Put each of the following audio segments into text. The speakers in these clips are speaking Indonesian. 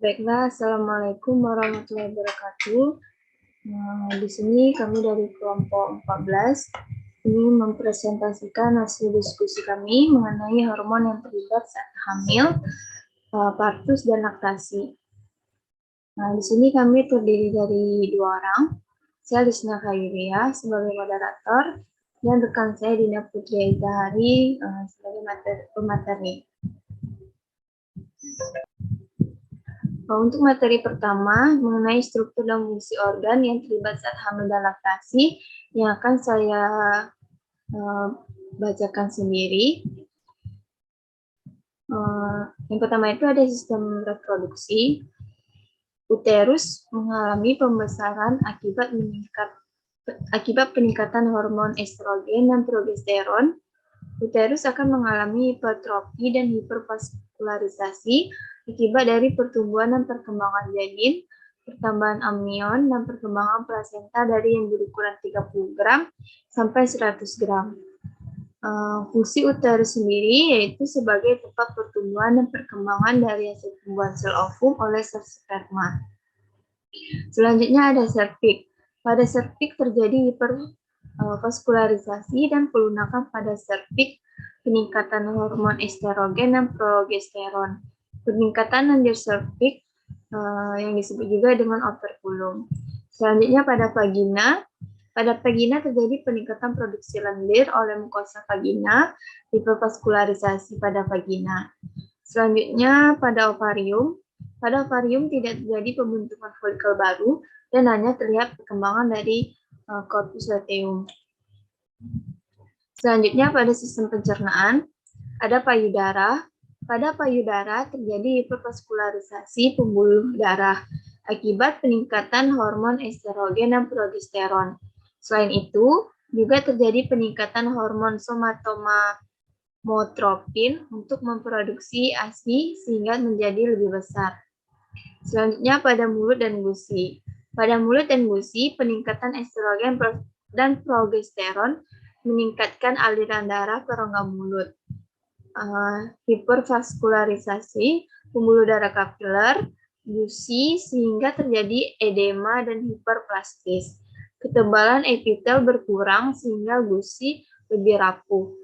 Baiklah, Assalamualaikum warahmatullahi wabarakatuh. Di sini kami dari kelompok 14 ini mempresentasikan hasil diskusi kami mengenai hormon yang terlibat saat hamil, partus, dan laktasi. Nah, di sini kami terdiri dari dua orang. Saya Lisna Khairia sebagai moderator dan rekan saya Dina Putri Aizahari sebagai pemateri. Untuk materi pertama mengenai struktur dan fungsi organ yang terlibat saat hamil dan laktasi yang akan saya bacakan sendiri. Yang pertama itu ada sistem reproduksi. Uterus mengalami pembesaran akibat peningkatan hormon estrogen dan progesteron. Uterus akan mengalami hipertrofi dan hipervaskularisasi akibat dari pertumbuhan dan perkembangan janin, pertambahan amnion, dan perkembangan plasenta dari yang berukuran 30 gram sampai 100 gram. Fungsi uterus sendiri yaitu sebagai tempat pertumbuhan dan perkembangan dari hasil pembuahan sel ovum oleh sel sperma. Selanjutnya ada serviks. Pada serviks terjadi hipervaskularisasi dan pelunakan pada serviks, peningkatan hormon estrogen dan progesteron. Peningkatan lendir serviks yang disebut juga dengan operculum. Selanjutnya pada vagina. Pada vagina terjadi peningkatan produksi lendir oleh mukosa vagina, hipervaskularisasi pada vagina. Selanjutnya pada ovarium. Pada ovarium tidak terjadi pembentukan folikel baru dan hanya terlihat perkembangan dari corpus luteum. Selanjutnya pada sistem pencernaan ada payudara. Pada payudara terjadi hipervaskularisasi pembuluh darah akibat peningkatan hormon estrogen dan progesteron. Selain itu, juga terjadi peningkatan hormon somatomotropin untuk memproduksi ASI sehingga menjadi lebih besar. Selanjutnya pada mulut dan gusi. Pada mulut dan gusi, peningkatan estrogen dan progesteron meningkatkan aliran darah ke rongga mulut. Hipervaskularisasi pembuluh darah kapiler, gusi sehingga terjadi edema dan hiperplastis. Ketebalan epitel berkurang sehingga gusi lebih rapuh.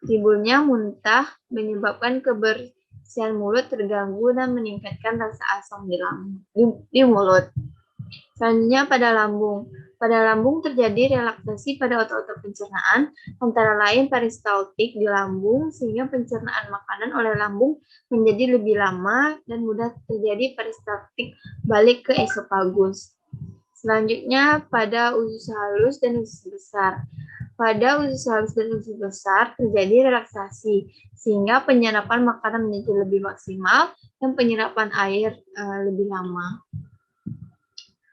Timbulnya muntah menyebabkan kebersihan mulut terganggu dan meningkatkan rasa asam di mulut. Selanjutnya pada lambung. Pada lambung terjadi relaksasi pada otot-otot pencernaan, antara lain peristaltik di lambung, sehingga pencernaan makanan oleh lambung menjadi lebih lama dan mudah terjadi peristaltik balik ke esofagus. Selanjutnya pada usus halus dan usus besar. Pada usus halus dan usus besar terjadi relaksasi, sehingga penyerapan makanan menjadi lebih maksimal dan penyerapan air lebih lama.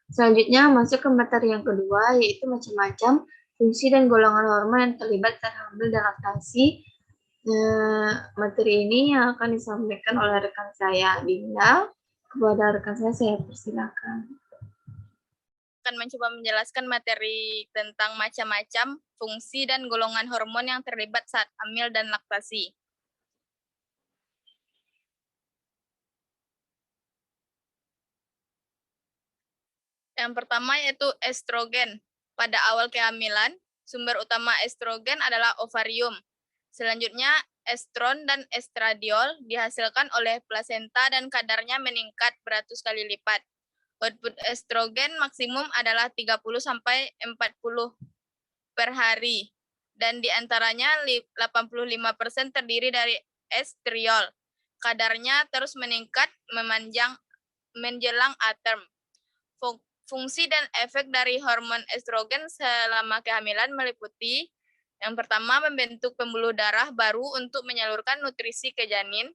Selanjutnya masuk ke materi yang kedua, yaitu macam-macam fungsi dan golongan hormon yang terlibat saat hamil dan laktasi. Materi ini yang akan disampaikan oleh rekan saya, Dinda. Kepada rekan saya persilakan. Akan mencoba menjelaskan materi tentang macam-macam fungsi dan golongan hormon yang terlibat saat hamil dan laktasi. Yang pertama yaitu estrogen. Pada awal kehamilan, sumber utama estrogen adalah ovarium. Selanjutnya, estron dan estradiol dihasilkan oleh plasenta dan kadarnya meningkat beratus kali lipat. Output estrogen maksimum adalah 30-40 per hari, dan diantaranya 85% terdiri dari estriol. Kadarnya terus meningkat menjelang A-term. Fungsi dan efek dari hormon estrogen selama kehamilan meliputi yang pertama, membentuk pembuluh darah baru untuk menyalurkan nutrisi ke janin,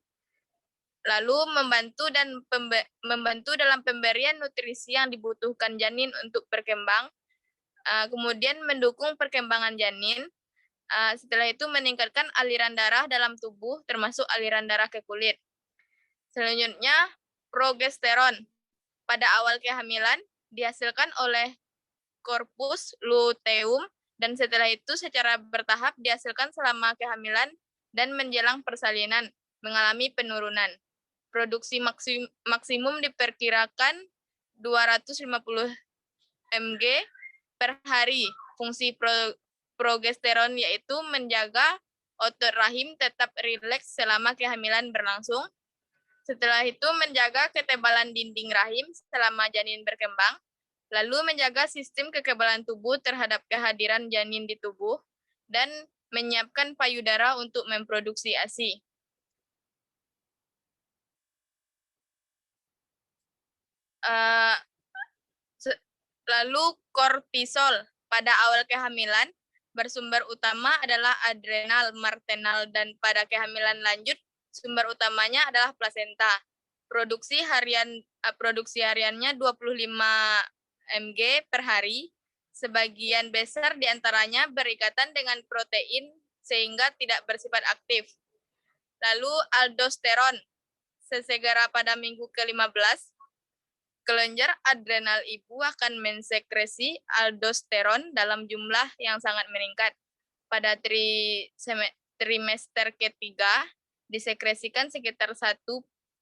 lalu membantu dalam pemberian nutrisi yang dibutuhkan janin untuk berkembang, kemudian mendukung perkembangan janin, setelah itu meningkatkan aliran darah dalam tubuh, termasuk aliran darah ke kulit. Selanjutnya, progesteron. Pada awal kehamilan, dihasilkan oleh corpus luteum, dan setelah itu secara bertahap dihasilkan selama kehamilan dan menjelang persalinan, mengalami penurunan. Produksi maksimum diperkirakan 250 mg per hari. Fungsi progesteron yaitu menjaga otot rahim tetap rileks selama kehamilan berlangsung. Setelah itu menjaga ketebalan dinding rahim selama janin berkembang. Lalu menjaga sistem kekebalan tubuh terhadap kehadiran janin di tubuh dan menyiapkan payudara untuk memproduksi ASI. Lalu kortisol pada awal kehamilan bersumber utama adalah adrenal, maternal, dan pada kehamilan lanjut sumber utamanya adalah plasenta. Produksi hariannya 25 mg per hari. Sebagian besar diantaranya berikatan dengan protein sehingga tidak bersifat aktif. Lalu aldosteron, sesegera pada minggu ke-15, kelenjar adrenal ibu akan mensekresi aldosteron dalam jumlah yang sangat meningkat. Pada trimester ketiga, disekresikan sekitar 1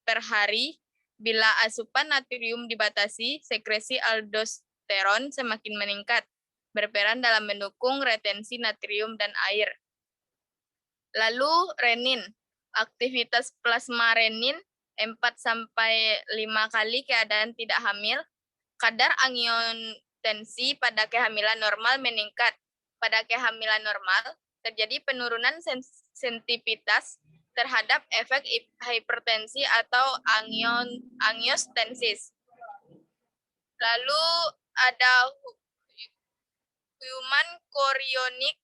per hari. Bila asupan natrium dibatasi, sekresi aldosteron semakin meningkat, berperan dalam mendukung retensi natrium dan air. Lalu renin, aktivitas plasma renin 4-5 kali keadaan tidak hamil. Kadar angiotensi pada kehamilan normal meningkat. Pada kehamilan normal, terjadi penurunan sensitivitas terhadap efek hipertensi atau angiostensis. Lalu ada human chorionic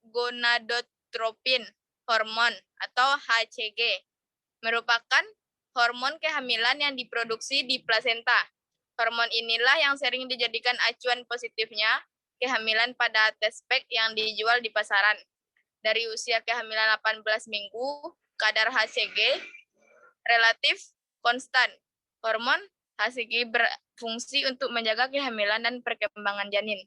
gonadotropin hormon atau HCG, merupakan hormon kehamilan yang diproduksi di plasenta. Hormon inilah yang sering dijadikan acuan positifnya kehamilan pada test pack yang dijual di pasaran. Dari usia kehamilan 18 minggu, kadar HCG relatif konstan. Hormon HCG berfungsi untuk menjaga kehamilan dan perkembangan janin.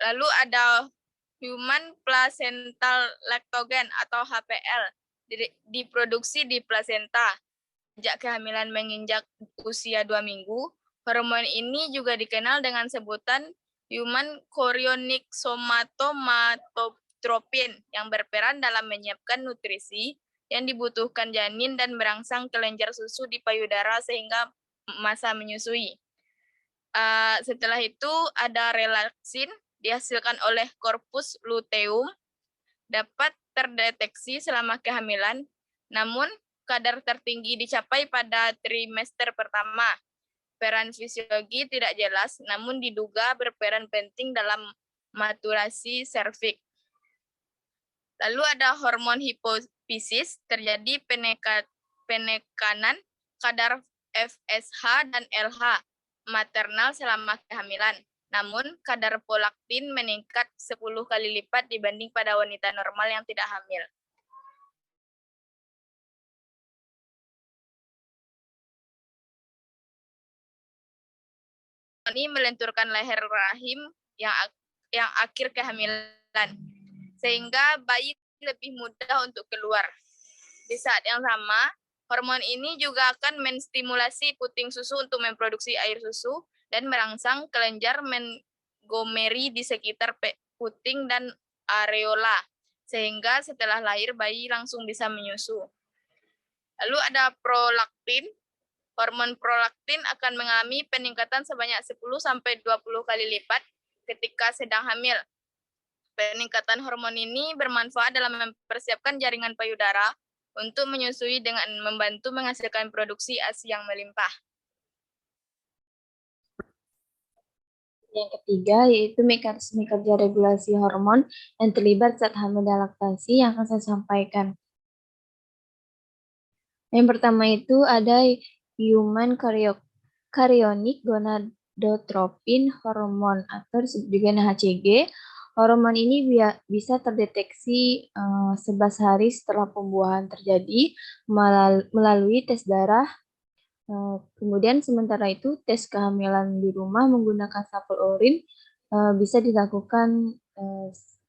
Lalu ada human placental lactogen atau HPL, diproduksi di plasenta. Sejak kehamilan menginjak usia 2 minggu, hormon ini juga dikenal dengan sebutan human chorionic somatotropin yang berperan dalam menyiapkan nutrisi yang dibutuhkan janin dan merangsang kelenjar susu di payudara sehingga masa menyusui. Setelah itu ada relaksin dihasilkan oleh corpus luteum, dapat terdeteksi selama kehamilan, namun kadar tertinggi dicapai pada trimester pertama. Peran fisiologi tidak jelas, namun diduga berperan penting dalam maturasi serviks. Lalu ada hormon hipofisis, terjadi penekanan kadar FSH dan LH maternal selama kehamilan. Namun, kadar prolaktin meningkat 10 kali lipat dibanding pada wanita normal yang tidak hamil. Ini melenturkan leher rahim yang akhir kehamilan, sehingga bayi lebih mudah untuk keluar. Di saat yang sama, hormon ini juga akan menstimulasi puting susu untuk memproduksi air susu dan merangsang kelenjar Montgomery di sekitar puting dan areola, sehingga setelah lahir bayi langsung bisa menyusu. Lalu ada prolaktin. Hormon prolaktin akan mengalami peningkatan sebanyak 10-20 kali lipat ketika sedang hamil. Peningkatan hormon ini bermanfaat dalam mempersiapkan jaringan payudara untuk menyusui dengan membantu menghasilkan produksi ASI yang melimpah. Yang ketiga yaitu mekanisme kerja regulasi hormon yang terlibat saat hamil dan laktasi yang akan saya sampaikan. Yang pertama itu ada human chorionic gonadotropin hormon atau disebut juga HCG. Hormon ini bisa terdeteksi 11 hari setelah pembuahan terjadi melalui tes darah. Kemudian sementara itu tes kehamilan di rumah menggunakan sampel urin bisa dilakukan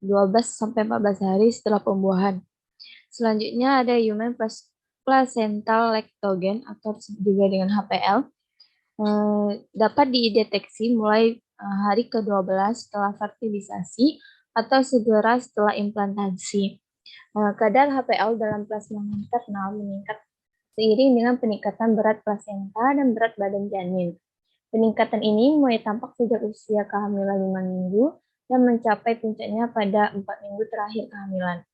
12-14 hari setelah pembuahan. Selanjutnya ada human placental lactogen atau disebut juga dengan HPL. Dapat dideteksi mulai hari ke-12 setelah fertilisasi atau segera setelah implantasi. Kadar HPL dalam plasma maternal meningkat seiring dengan peningkatan berat plasenta dan berat badan janin. Peningkatan ini mulai tampak sejak usia kehamilan 5 minggu dan mencapai puncaknya pada 4 minggu terakhir kehamilan.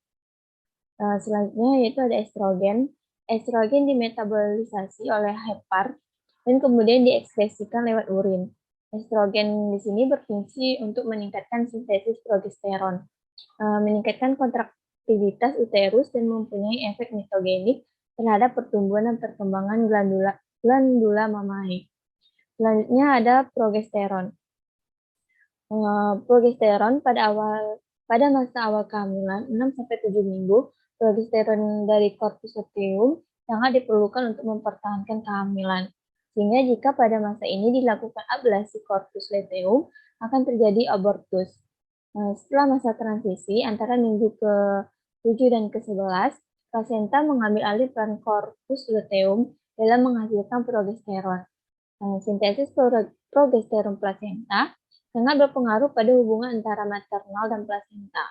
Selanjutnya yaitu ada estrogen. Estrogen dimetabolisasi oleh hepar dan kemudian diekspresikan lewat urin. Estrogen di sini berfungsi untuk meningkatkan sintesis progesteron, meningkatkan kontraktivitas uterus dan mempunyai efek mitogenik terhadap pertumbuhan dan perkembangan glandula mamae. Selanjutnya ada progesteron. Progesteron pada masa awal kehamilan 6-7 minggu, progesteron dari corpus luteum sangat diperlukan untuk mempertahankan kehamilan. Sehingga jika pada masa ini dilakukan ablasi corpus luteum, akan terjadi abortus. Setelah masa transisi antara minggu ke-7 dan ke-11, plasenta mengambil alih peran corpus luteum dalam menghasilkan progesteron. Sintesis progesteron plasenta sangat berpengaruh pada hubungan antara maternal dan plasenta.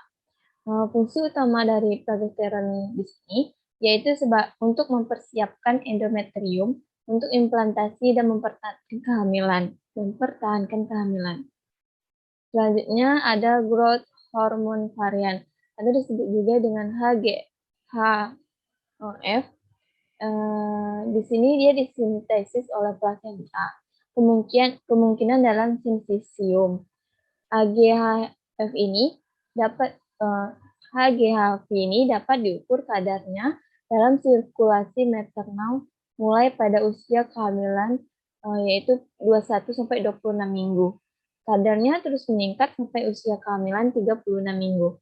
Fungsi utama dari progesteron di sini yaitu untuk mempersiapkan endometrium untuk implantasi dan mempertahankan kehamilan. Selanjutnya ada growth hormone varian atau disebut juga dengan HGHOF. Di sini dia disintesis oleh plasenta. Kemungkinan dalam simposium. HGHF ini dapat diukur kadarnya dalam sirkulasi maternal mulai pada usia kehamilan yaitu 21-26 minggu. Kadarnya terus meningkat sampai usia kehamilan 36 minggu.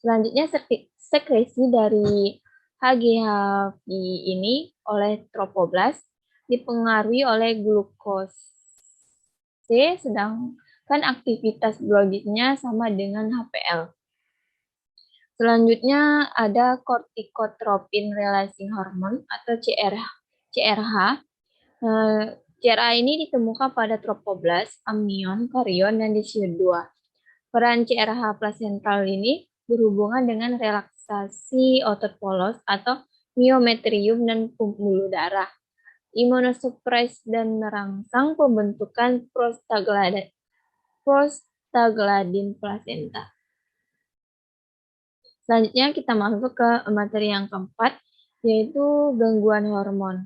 Selanjutnya sekresi dari HGHV ini oleh trofoblast dipengaruhi oleh glukose, sedangkan aktivitas biologisnya sama dengan HPL. Selanjutnya ada corticotropin releasing hormone atau CRH. CRH ini ditemukan pada trofoblast, amnion, karion, dan di SIR2. Peran CRH plasental ini berhubungan dengan relaksasi otot polos atau myometrium dan pembuluh darah, imunosupres dan merangsang pembentukan prostaglandin plasenta. Selanjutnya kita masuk ke materi yang keempat, yaitu gangguan hormon.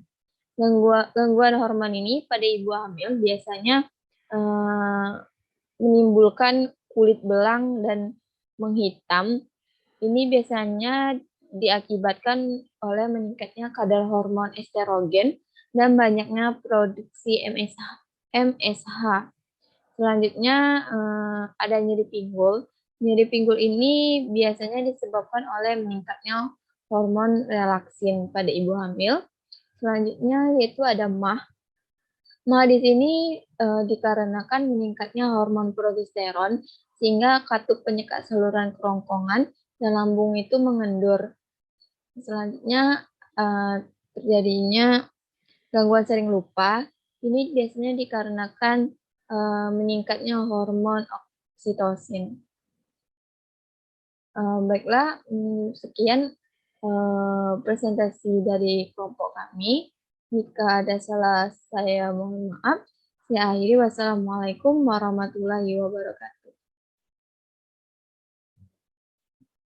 Gangguan hormon ini pada ibu hamil biasanya menimbulkan kulit belang dan menghitam. Ini biasanya diakibatkan oleh meningkatnya kadar hormon estrogen dan banyaknya produksi MSH. Selanjutnya ada nyeri pinggul. Nyeri pinggul ini biasanya disebabkan oleh meningkatnya hormon relaksin pada ibu hamil. Selanjutnya yaitu ada MAH. MAH di sini dikarenakan meningkatnya hormon progesteron sehingga katup penyekat saluran kerongkongan dan lambung itu mengendur. Selanjutnya terjadinya gangguan sering lupa. Ini biasanya dikarenakan meningkatnya hormon oksitosin. Baiklah, sekian presentasi dari kelompok kami. Jika ada salah, saya mohon maaf. Saya akhiri. Wassalamualaikum warahmatullahi wabarakatuh.